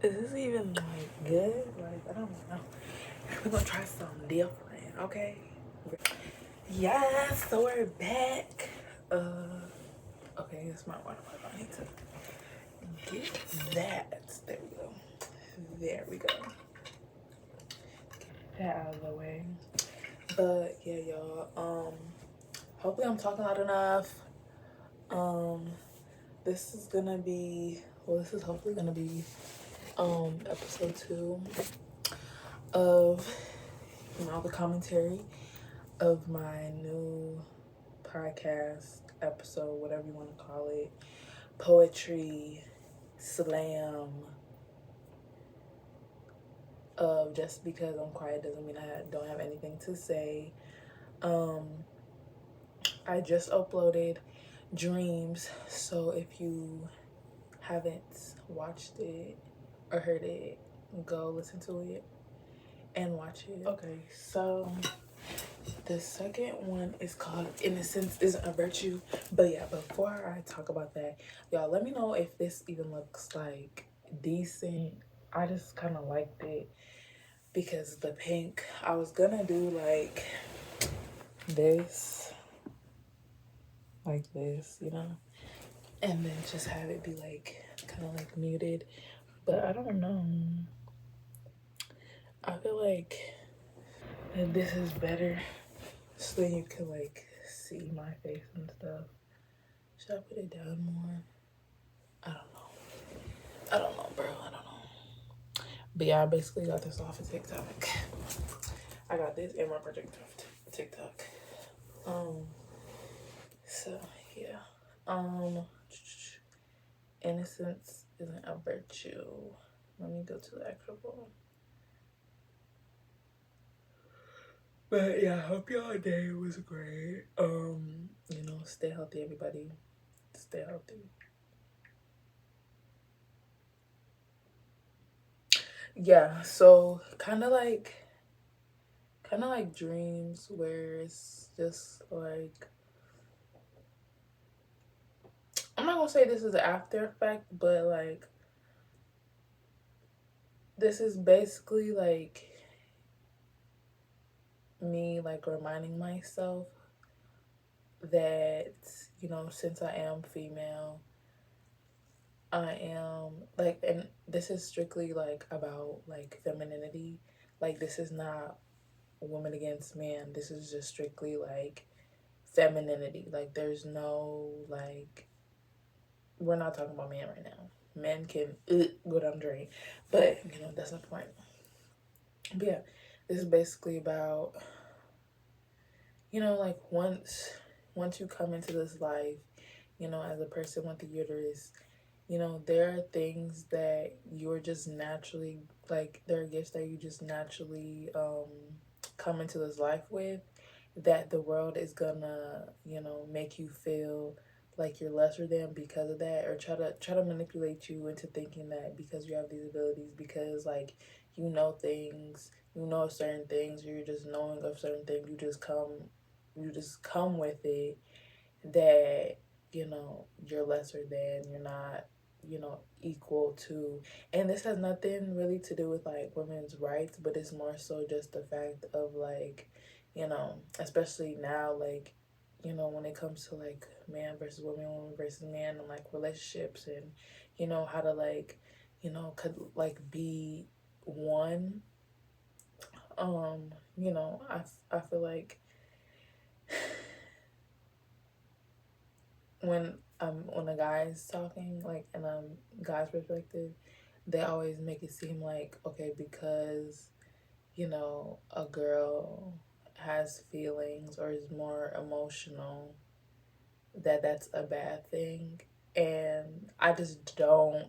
Is this even like good? Like, I don't know. We're gonna try something different, okay? Yeah, so we're back. Okay, it's my water bottle. I need to get that. There we go. There we go. Get that out of the way. But yeah, y'all. Hopefully I'm talking loud enough. This is gonna be this is hopefully gonna be episode 2 of the commentary of my new podcast episode, whatever you want to call it. Poetry slam of just because I'm quiet doesn't mean I don't have anything to say. I just uploaded Dreams, so if you haven't watched it or heard it, go listen to it and watch it. Okay, so the second one is called Innocence Isn't a Virtue. But yeah, before I talk about that, y'all let me know if this even looks like decent. I just kind of liked it because the pink, I was gonna do like this, you know, and then just have it be like kind of like muted. But I don't know. I feel like this is better so then you can like see my face and stuff. Should I put it down more? I don't know. I don't know, bro. I don't know. But yeah, I basically got this off of TikTok. I got this in my project off TikTok. So yeah. Innocence isn't a virtue. Let me go to the actual poem. But yeah, I hope y'all day was great. You know, stay healthy, everybody. Stay healthy. Yeah, so kind of like Dreams, where it's just like, I'm not gonna say this is an after effect, but like this is basically like me like reminding myself that, you know, since I am female, I am like, and this is strictly like about like femininity. Like, this is not woman against man. This is just strictly like femininity. Like, there's no like, we're not talking about men right now. Men can what I'm doing, but you know that's not the point. But yeah, this is basically about, you know, like once you come into this life, you know, as a person with the uterus, you know, there are things that you're just naturally, like, there are gifts that you just naturally come into this life with, that the world is gonna, you know, make you feel like you're lesser than because of that, or try to manipulate you into thinking that because you have these abilities, because like you know things, you know certain things, or you're just knowing of certain things, you just come with it, that, you know, you're lesser than, you're not, you know, equal to. And this has nothing really to do with like women's rights, but it's more so just the fact of like, you know, especially now, like, you know, when it comes to like man versus woman, woman versus man, and like relationships, and you know how to like, you know, could like be one. You know, I feel like when a guy's talking, like in a guy's perspective, they always make it seem like, okay, because, you know, a girl has feelings or is more emotional, that's a bad thing. And I just don't,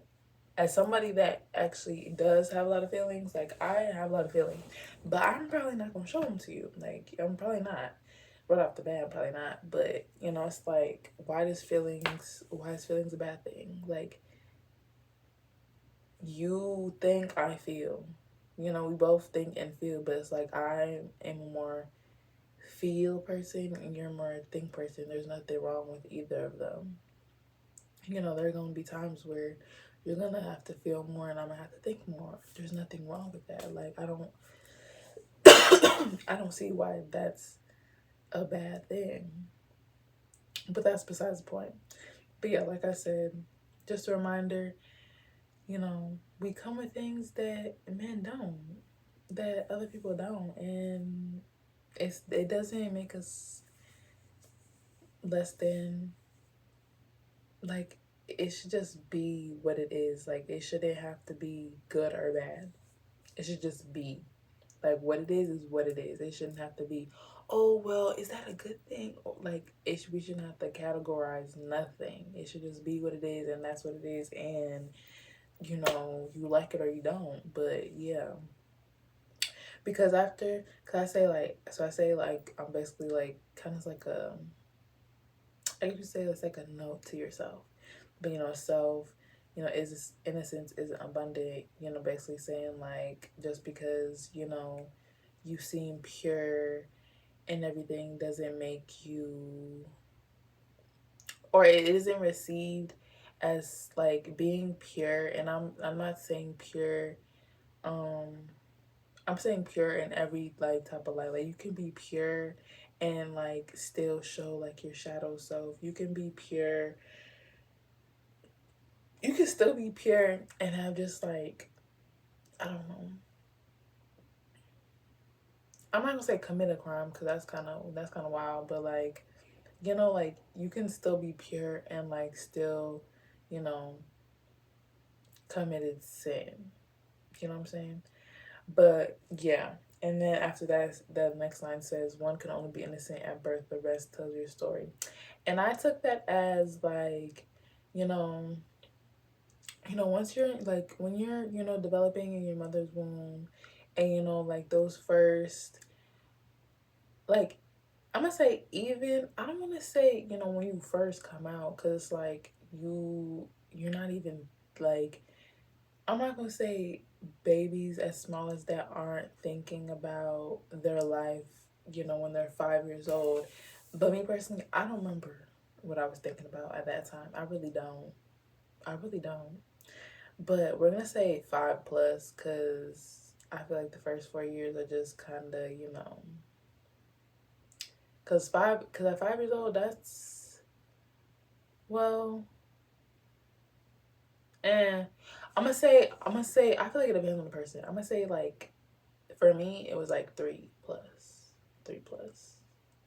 as somebody that actually does have a lot of feelings, like I have a lot of feelings, but I'm probably not gonna show them to you. Like, I'm probably not. Right off the bat, I'm probably not. But you know, it's like, why is feelings a bad thing? Like, you think I feel. You know, we both think and feel, but it's like I am a more feel person and you're more a think person. There's nothing wrong with either of them. You know, there are gonna be times where you're gonna have to feel more and I'm gonna have to think more. There's nothing wrong with that. Like, I don't I don't see why that's a bad thing. But that's besides the point. But yeah, like I said, just a reminder, we come with things that men don't, that other people don't, and it doesn't make us less than, like, it should just be what it is. Like, it shouldn't have to be good or bad. It should just be. Like, what it is what it is. It shouldn't have to be, oh, well, is that a good thing? Like, we shouldn't have to categorize nothing. It should just be what it is, and that's what it is. And, you like it or you don't. But, yeah. Because I say, like, I'm basically, like, kind of like I could say it's like a note to yourself. But, self, is innocence isn't abundant, basically saying, like, just because, you seem pure and everything doesn't make you, or it isn't received as, like, being pure. And I'm not saying pure, um I'm saying pure in every, like, type of light. Like, you can be pure and, like, still show, like, your shadow self. You can be pure. You can still be pure and have just, like, I don't know. I'm not gonna say commit a crime because that's kind of wild. But, like, like, you can still be pure and, like, still, you know, committed sin. You know what I'm saying? But yeah. And then after that, the next line says, "One can only be innocent at birth. The rest tells your story." And I took that as, like, you know, once you're, like, when you're, developing in your mother's womb, and, like, those first, like, I'm gonna say, even, I don't want to say, when you first come out, because, like, you're not even, like, I'm not gonna say babies as small as that aren't thinking about their life, when they're 5 years old. But me personally, I don't remember what I was thinking about at that time. I really don't. I really don't. But we're gonna say 5 plus, because I feel like the first 4 years are just kind of, because at 5 years old, that's, well, and I'm gonna say, I feel like it depends on the person. I'm gonna say, like, for me, it was like 3 plus, 3 plus,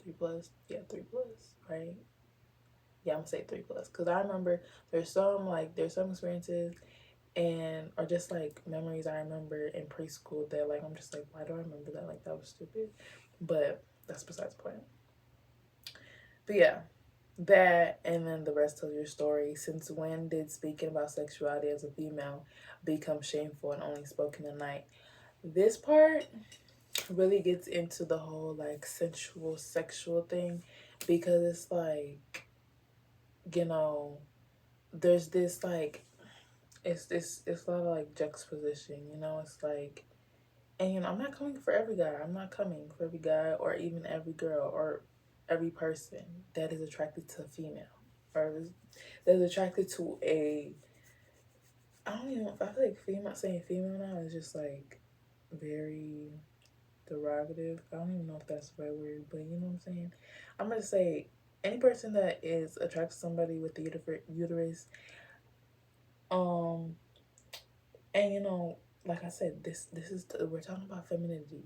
3 plus, yeah, 3 plus, right? Yeah, I'm gonna say 3 plus, because I remember there's some experiences and or just, like, memories I remember in preschool that, like, I'm just like, why do I remember that? Like, that was stupid. But that's besides the point. But yeah, that, and then the rest of your story. Since when did speaking about sexuality as a female become shameful and only spoken at night? This part really gets into the whole, like, sensual sexual thing, because it's like, you know there's this, like, it's a lot of, like, juxtaposition. It's like, and, I'm not coming for every guy. I'm not coming for every guy, or even every girl, or every person that is attracted to a female, or that is attracted to a, I don't even, I feel like female, saying female now is just, like, very derogative. I don't even know if that's the right word, but you know what I'm saying? I'm gonna say any person that is attracted to somebody with the uterus, um, and, like I said, this is, we're talking about femininity.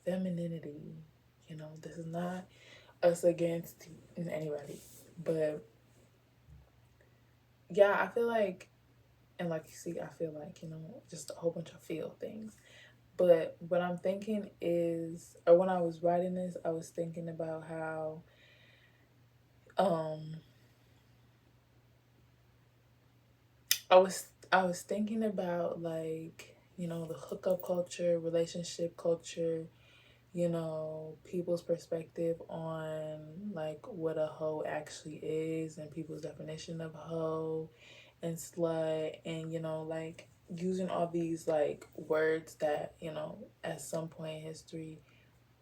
Femininity. This is not us against anybody, but yeah, I feel like, and, like, you see, I feel like, just a whole bunch of feel things. But what I'm thinking is, or when I was writing this, I was thinking about how, um, I was thinking about, like, the hookup culture, relationship culture, people's perspective on, like, what a hoe actually is, and people's definition of hoe and slut, and, like, using all these, like, words that, at some point in history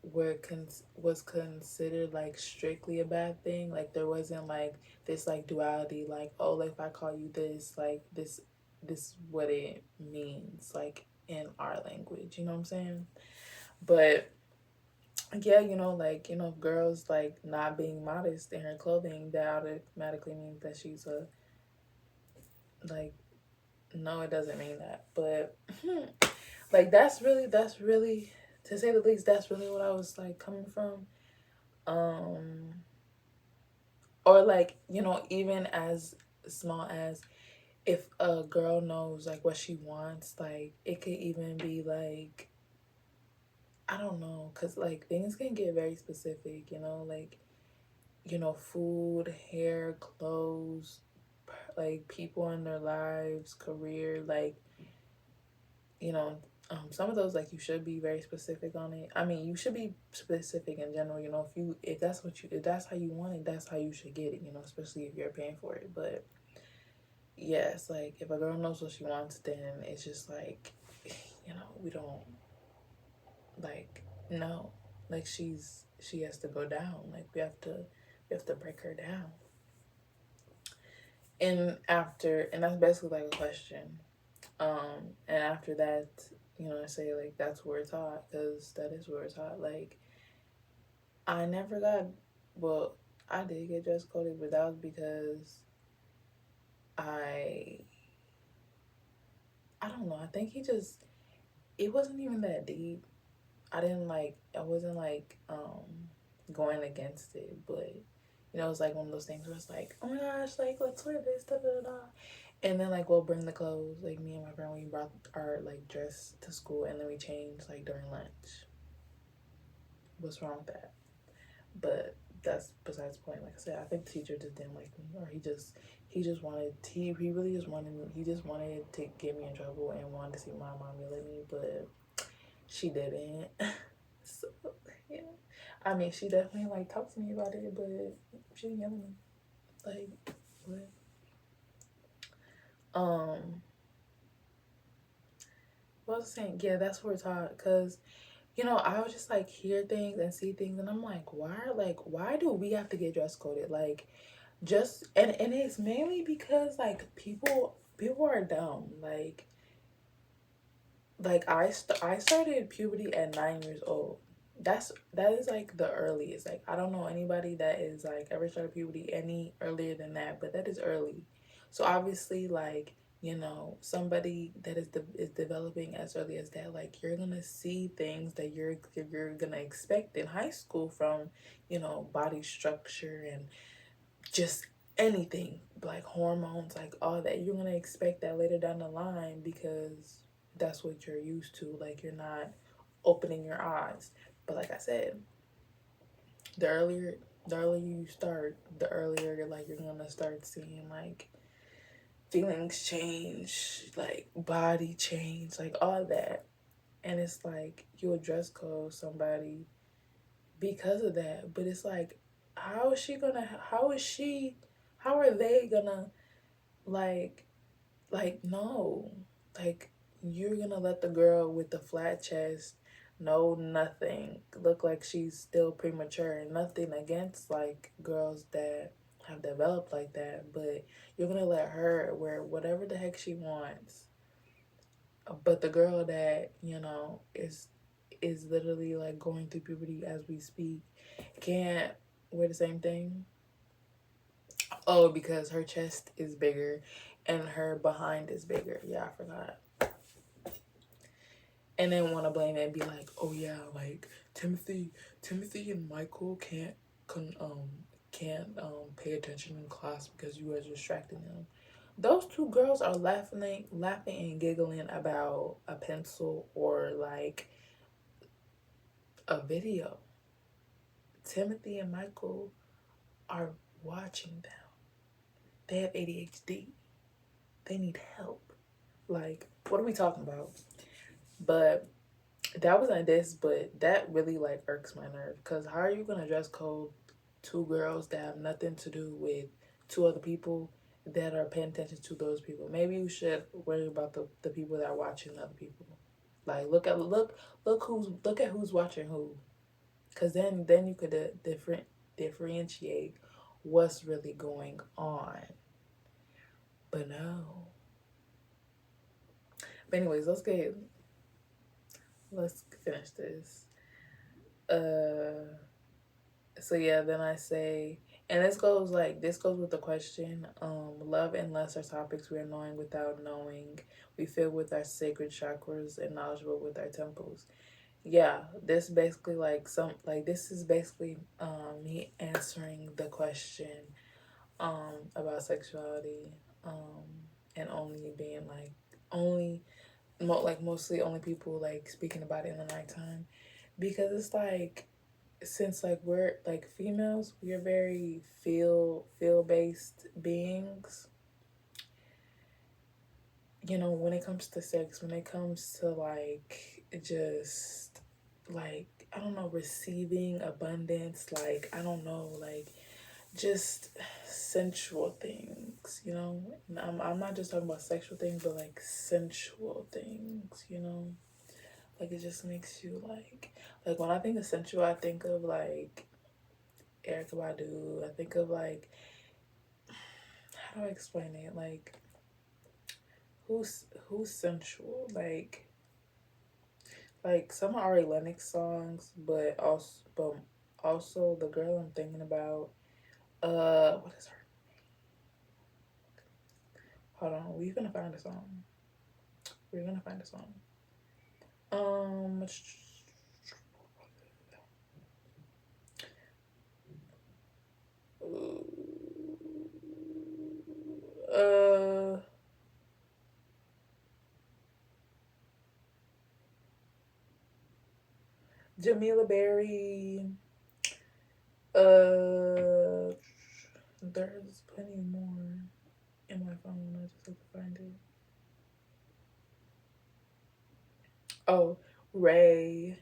was considered, like, strictly a bad thing. Like, there wasn't, like, this, like, duality, like, oh, like, if I call you this, like, this this is what it means, like in our language, you know what I'm saying? But yeah, like, girls like not being modest in her clothing, that automatically means that she's a, like, no, it doesn't mean that. But like that's really, to say the least, that's really what I was like coming from. Um or like, even as small as, if a girl knows like what she wants, like it could even be like, I don't know, because like things can get very specific, like, food, hair, clothes, like people in their lives, career, like, you know, some of those, like, you should be very specific on it. I mean, you should be specific in general, if that's how you want it, that's how you should get it, especially if you're paying for it. But yes, like if a girl knows what she wants, then it's just like, we don't, like, no, like she has to go down. Like we have to break her down. And that's basically like a question. And after that, I say like that's where it's taught, because that is where it's taught. Like I never got, well, I did get dress coded, but that was because I I don't know. I think it wasn't even that deep. I wasn't like going against it, but it was like one of those things where it's like, oh my gosh, like let's wear this, da da da. And then like we'll bring the clothes, like me and my friend, we brought our like dress to school, and then we changed like during lunch. What's wrong with that? But that's besides the point. Like I said, I think the teacher just didn't like me, or he really just wanted me. He just wanted to get me in trouble and wanted to see my mom yell at me, but she didn't. So yeah, I mean, she definitely like talked to me about it, but she didn't yell at me. Like what? What was I saying? Yeah, that's where it's hard, cause I would just like hear things and see things, and I'm like, why do we have to get dress coded? Like, just and it's mainly because like people are dumb. Like I started puberty at 9 years old. That is like the earliest. Like I don't know anybody that is like ever started puberty any earlier than that, but that is early. So obviously, like, somebody that is developing as early as that, like you're gonna see things that you're gonna expect in high school from, body structure and just anything, like hormones, like all that. You're gonna expect that later down the line, because that's what you're used to. Like you're not opening your eyes. But like I said, the earlier the earlier you start, the earlier you're gonna start seeing like feelings change, like body change, like all that. And it's like you dress code somebody because of that. But it's like, how are they gonna, like no, like you're gonna let the girl with the flat chest know nothing, look like she's still premature, and nothing against like girls that have developed like that, but you're gonna let her wear whatever the heck she wants. But the girl that is literally like going through puberty as we speak can't wear the same thing. Oh, because her chest is bigger and her behind is bigger. Yeah, I forgot. And then want to blame it and be like, oh yeah, like Timothy and Michael can't pay attention in class because you are distracting them. Those two girls are laughing and giggling about a pencil or like a video. Timothy and Michael are watching them. They have ADHD. They need help. Like, what are we talking about? But that wasn't this, but that really like irks my nerve. Because how are you gonna dress code two girls that have nothing to do with two other people that are paying attention to those people? Maybe you should worry about the people that are watching the other people. Like look at who's watching who. Because then you could differentiate what's really going on. But no, But anyways, let's finish this. Uh so yeah, then I say, and this goes with the question, love and lust are topics we are knowing without knowing. We feel with our sacred chakras and knowledgeable with our temples. Yeah, this is basically me answering the question about sexuality, and only being like only mostly only people like speaking about it in the nighttime, because it's like, since like we're like females, we are very feel based beings. You know, when it comes to sex, when it comes to like just like, I don't know, receiving abundance, like, I don't know, like just sensual things, you know. And I'm not just talking about sexual things, but like sensual things, you know. Like it just makes you like when I think of sensual, I think of like Erica Badu. I think of like, how do I explain it? Like who's sensual? Like some Ari Lennox songs, but also the girl I'm thinking about. What is her? Hold on, we're gonna find a song. We're gonna find a song. Um, uh, Jamila Berry. Uh, there's plenty more in my phone. I just have to find it. Oh, Ray,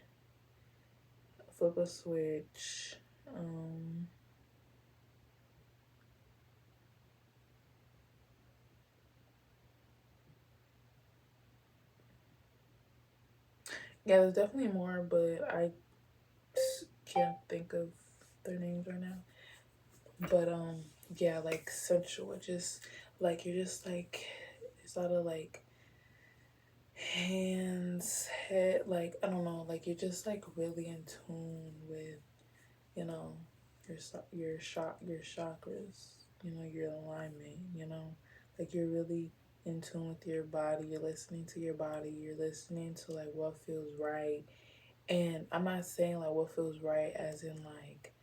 Flip a Switch. Um, yeah, there's definitely more, but I can't think of their names right now. But yeah, like sensual, just like you're just like, it's a lot of like hands, head, like I don't know, like you're just like really in tune with, you know, your chakras, you know, your alignment, you know, like you're really in tune with your body. You're listening to your body. You're listening to like what feels right. And I'm not saying like what feels right as in like,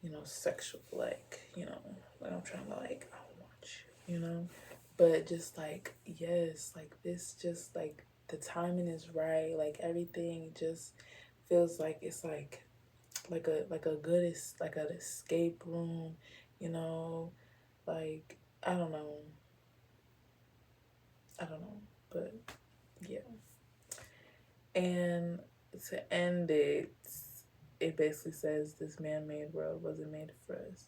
you know, sexual, like, you know, like I'm trying to like, I want you, you know, but just like, yes, like this, just like the timing is right, like everything just feels like it's like a good like an escape room, you know, like I don't know, but yeah. And to end it, it basically says this man-made world wasn't made for us.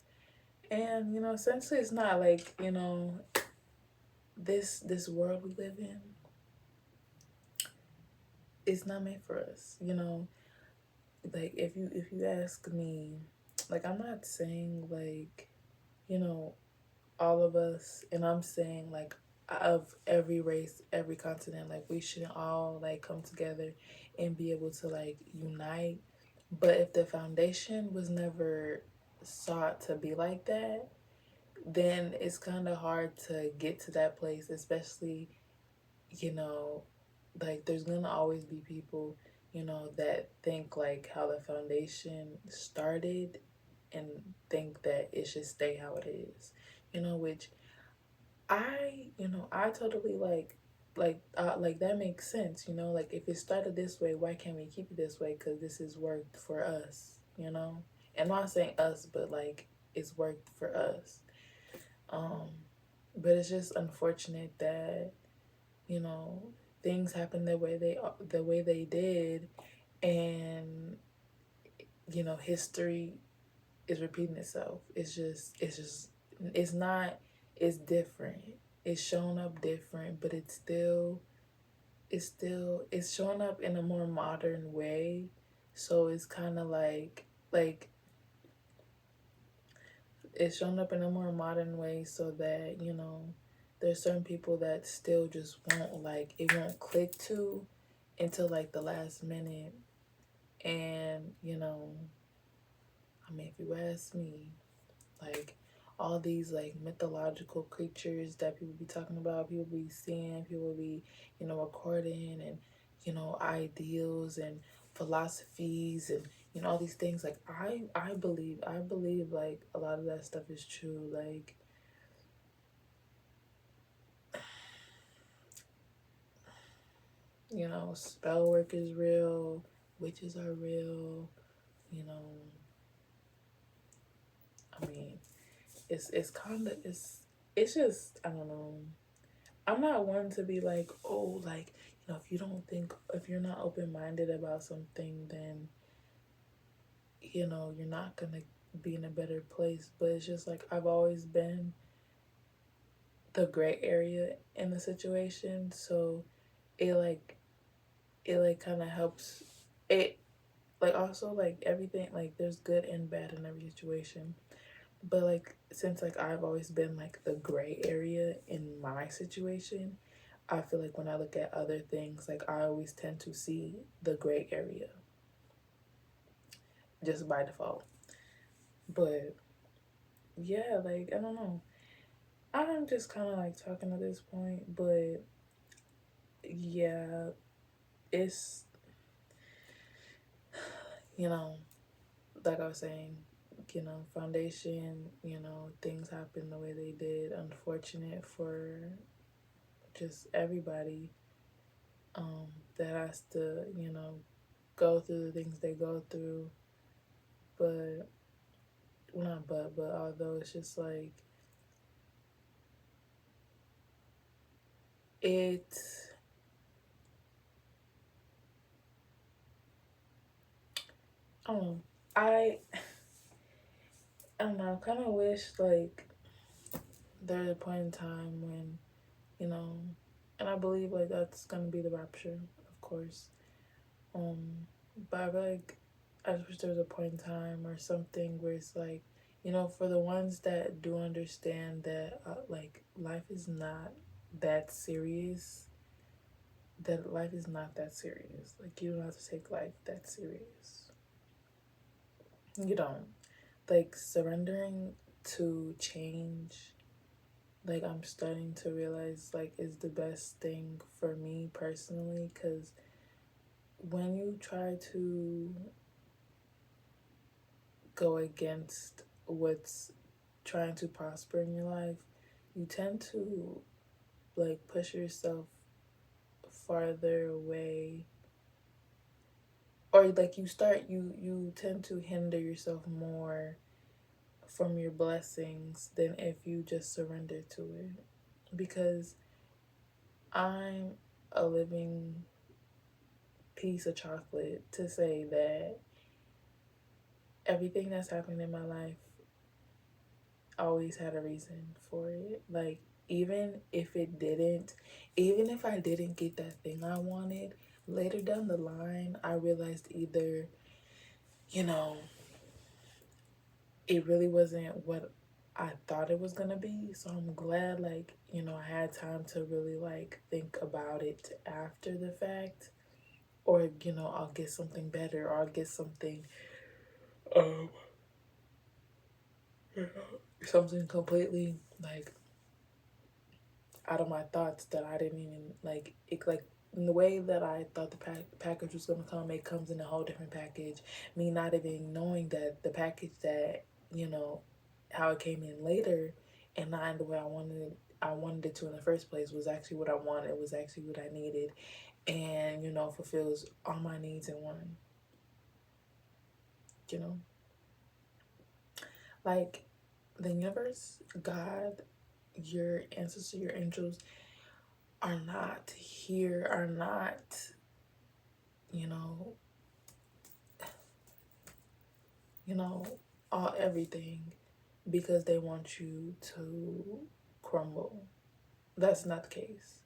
And you know, essentially, it's not like, you know, this world we live in. It's not made for us. You know, like if you ask me, like I'm not saying like, you know, all of us, and I'm saying like of every race, every continent, like we should all like come together and be able to like unite. But if the foundation was never sought to be like that, then it's kind of hard to get to that place, especially, you know, like there's gonna always be people, you know, that think like how the foundation started and think that it should stay how it is, you know, which I totally like that makes sense, you know, like if it started this way, why can't we keep it this way? Because this has worked for us, you know, and I'm not saying us, but like it's worked for us. Um, but it's just unfortunate that, you know, things happen the way they did, and you know, history is repeating itself. It's not, it's different. It's shown up different, but it's showing up in a more modern way. So it's kind of like it's shown up in a more modern way so that, you know, there's certain people that still just won't, like, it won't click to until like the last minute. And I mean, if you ask me, like, all these like mythological creatures that people be talking about, people be seeing, people be recording, and ideals and philosophies, and all these things, like, I believe like a lot of that stuff is true. Like, spell work is real, witches are real. you know I mean, it's kind of, it's just, I don't know. I'm not one to be like, oh, like, if you don't think, if you're not open-minded about something, then you're not gonna be in a better place. But it's just like, I've always been the gray area in the situation, so it like kind of helps it, like, also, like, everything, like, there's good and bad in every situation. But like, since like I've always been like the gray area in my situation, I feel like when I look at other things, like, I always tend to see the gray area just by default. But yeah, like, I don't know. I'm just kind of like talking at this point, but yeah, it's, you know, like I was saying, foundation, things happen the way they did. Unfortunate for just everybody that has to, go through the things they go through. But, well, not but although it's just like, it, I don't know. I, I don't know, I kind of wish, like, there's a point in time when, you know, and I believe, like, that's gonna be the rapture, of course. But I feel like, I just wish there was a point in time or something where it's like, for the ones that do understand that, like, life is not that serious, that life is not that serious. Like, you don't have to take life that serious. You don't. Like, surrendering to change, like, I'm starting to realize, like, is the best thing for me personally, because when you try to go against what's trying to prosper in your life, you tend to, like, push yourself farther away, or like, you tend to hinder yourself more from your blessings than if you just surrender to it. Because I'm a living piece of chocolate to say that everything that's happened in my life always had a reason for it. Like, even if it didn't, even if I didn't get that thing I wanted, later down the line, I realized either, you know, it really wasn't what I thought it was gonna be. So I'm glad, like, I had time to really, like, think about it after the fact. Or, I'll get something better, or I'll get something, um, something completely, like, out of my thoughts that I didn't even, like, it, like, in the way that I thought the package was gonna come, it comes in a whole different package. Me not even knowing that the package that, how it came in later, and not in the way I wanted it to in the first place, was actually what I wanted, was actually what I needed, and, fulfills all my needs in one, you know? Like, the universe, God, your ancestors, your angels are not here, are not, you know, you know, all everything because they want you to crumble. That's not the case.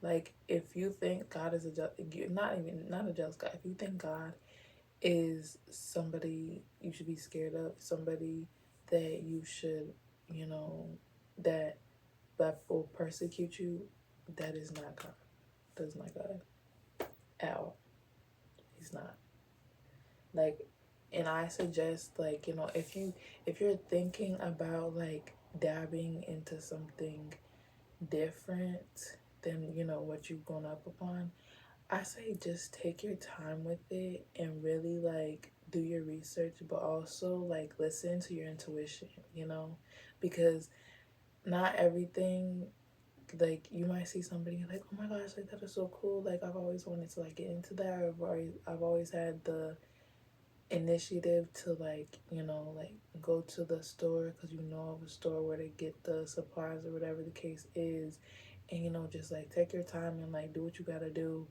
Like, if you think God is not a jealous God. If you think God is somebody you should be scared of, somebody that you should, that that will persecute you, that is not God. That is not God at all. He's not. Like, and I suggest, like, you know, if you're thinking about like dabbing into something different than, you know, what you've grown up upon, I say just take your time with it and really like do your research, but also like listen to your intuition, you know, because not everything, like you might see somebody like, oh my gosh, like that is so cool, like I've always wanted to like get into that. I've always had the initiative to like, you know, like go to the store because you know of a store where they get the supplies or whatever the case is, and you know, just like take your time and like do what you gotta do.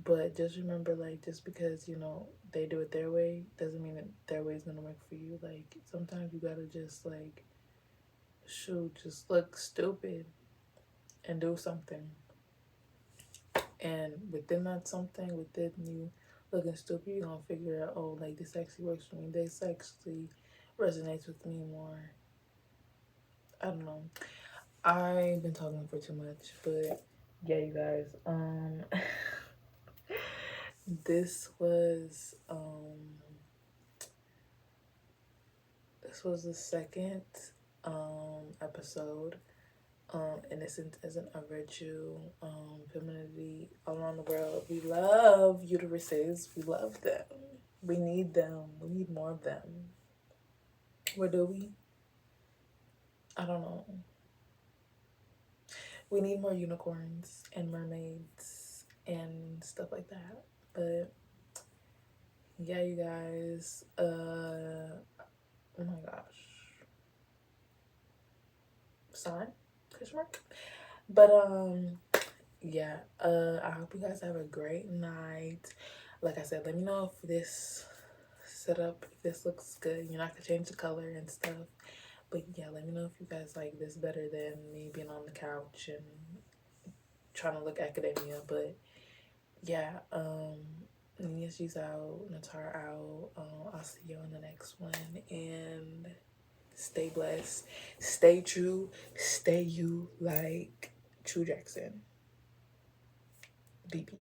But just remember, like, just because, you know, they do it their way doesn't mean that their way is gonna work for you. Like, sometimes you gotta just, like, shoot, just look stupid and do something. And within that something, within you looking stupid, you're gonna figure out, oh, like, this actually works for me. This actually resonates with me more. I don't know. I've been talking for too much, but yeah, you guys. This was the second episode. Innocence isn't a virtue. Femininity all around the world. We love uteruses. We love them. We need them. We need more of them. Where do we? I don't know. We need more unicorns and mermaids and stuff like that. But yeah, you guys. Oh my gosh. Sign? Question mark? But yeah, I hope you guys have a great night. Like I said, let me know if this setup, if this looks good. You know, I could change the color and stuff. But yeah, let me know if you guys like this better than me being on the couch and trying to look academia. But yeah, she's out, Natar out. I'll see you on the next one. And stay blessed, stay true, stay you like True Jackson. BB.